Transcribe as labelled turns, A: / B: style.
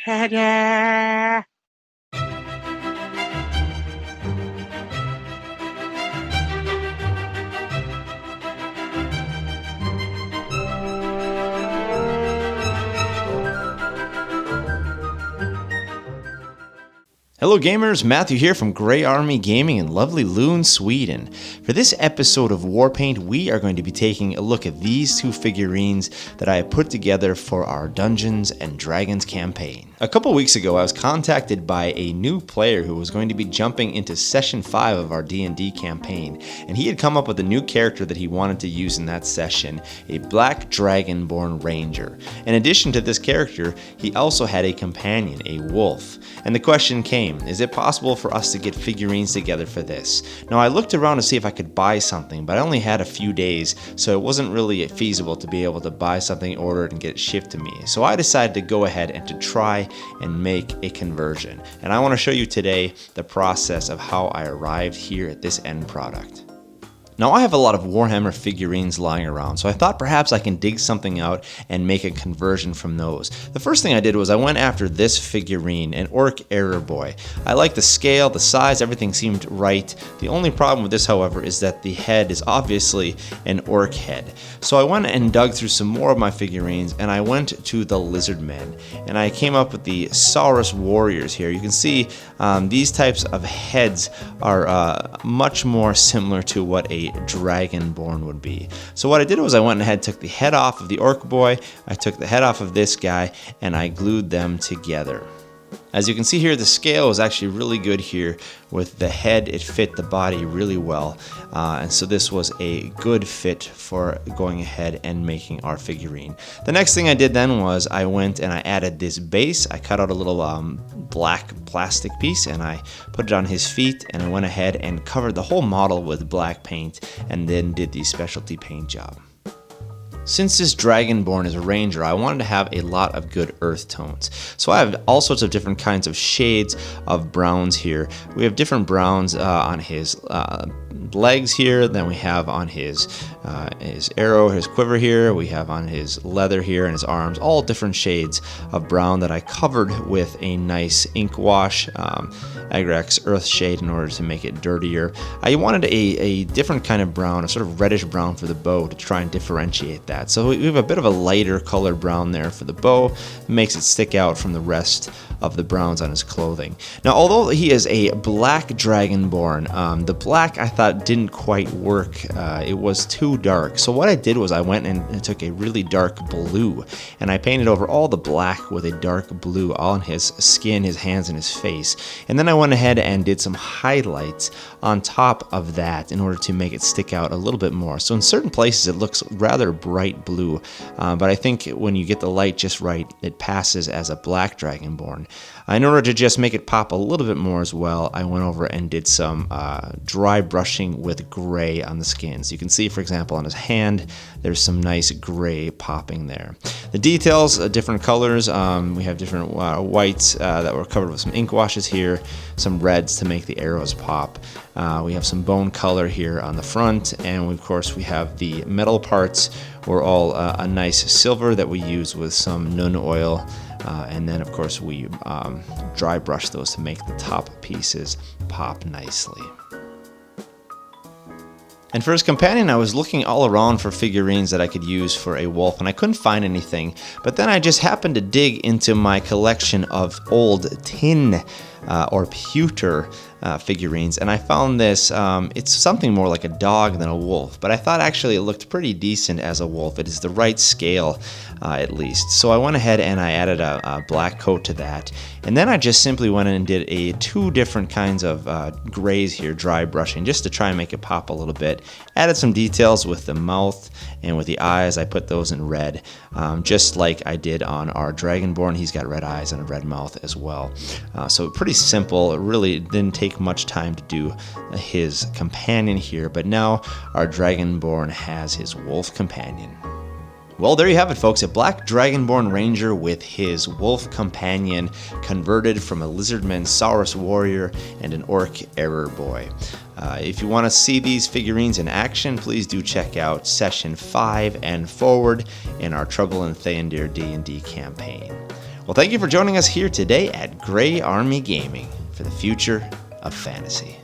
A: Ta-da!
B: Hello gamers, Matthew here from Grey Army Gaming in lovely Lund, Sweden. For this episode of Warpaint, we are going to be taking a look at these two figurines that I have put together for our Dungeons and Dragons campaign. A couple weeks ago, I was contacted by a new player who was going to be jumping into session 5 of our D&D campaign, and he had come up with a new character that he wanted to use in that session, a black Dragonborn Ranger. In addition to this character, he also had a companion, a wolf. And the question came, is it possible for us to get figurines together for this? Now, I looked around to see if I could buy something, but I only had a few days, so it wasn't really feasible to be able to buy something, order it, and get it shipped to me. So I decided to go ahead and to try and make a conversion. And I want to show you today the process of how I arrived here at this end product. Now, I have a lot of Warhammer figurines lying around, so I thought perhaps I can dig something out and make a conversion from those. The first thing I did was I went after this figurine, an Orc Error Boy. I like the scale, the size, everything seemed right. The only problem with this, however, is that the head is obviously an orc head. So I went and dug through some more of my figurines, and I went to the Lizard Men, and I came up with the Saurus Warriors here. You can see these types of heads are much more similar to what a Dragonborn would be. So what I did was I went ahead and took the head off of the Orc Boy, I took the head off of this guy, and I glued them together. As you can see here, the scale was actually really good here. With the head, it fit the body really well, and so this was a good fit for going ahead and making our figurine. The next thing I did then was I went and I added this base. I cut out a little black plastic piece and I put it on his feet, and I went ahead and covered the whole model with black paint and then did the specialty paint job. Since this Dragonborn is a ranger, I wanted to have a lot of good earth tones. So I have all sorts of different kinds of shades of browns here. We have different browns on his legs here, then we have on his arrow, his quiver here, we have on his leather here and his arms, all different shades of brown that I covered with a nice ink wash, Agrax earth shade, in order to make it dirtier. I wanted a different kind of brown, a sort of reddish brown for the bow, to try and differentiate that. So we have a bit of a lighter colored brown there for the bow. It makes it stick out from the rest of the browns on his clothing. Now, although he is a black Dragonborn, the black I thought didn't quite work. It was too dark. So what I did was I went and took a really dark blue, and I painted over all the black with a dark blue on his skin, his hands, and his face. And then I went ahead and did some highlights on top of that in order to make it stick out a little bit more. So in certain places it looks rather bright blue, but I think when you get the light just right, it passes as a black Dragonborn. In order to just make it pop a little bit more as well, I went over and did some dry brushing with gray on the skin. So you can see, for example, on his hand, there's some nice gray popping there. The details, different colors. We have different whites that were covered with some ink washes here, some reds to make the arrows pop. We have some bone color here on the front, and of course we have the metal parts were all a nice silver that we use with some Nun oil, and then of course we dry brush those to make the top pieces pop nicely. And for his companion, I was looking all around for figurines that I could use for a wolf, and I couldn't find anything. But then I just happened to dig into my collection of old tin or pewter figurines, and I found this. It's something more like a dog than a wolf, but I thought actually it looked pretty decent as a wolf. It is the right scale, at least. So I went ahead and I added a black coat to that, and then I just simply went in and did two different kinds of grays here, dry brushing, just to try and make it pop a little bit. Added some details with the mouth and with the eyes. I put those in red, just like I did on our Dragonborn. He's got red eyes and a red mouth as well. So pretty simple. It really didn't take much time to do his companion here, but now our Dragonborn has his wolf companion. Well, there you have it, folks. A black Dragonborn Ranger with his wolf companion, converted from a Lizardman Saurus Warrior and an Orc Error Boy. If you want to see these figurines in action, please do check out Session 5 and forward in our Trouble in Theondir D&D campaign. Well, thank you for joining us here today at Grey Army Gaming for the future of fantasy.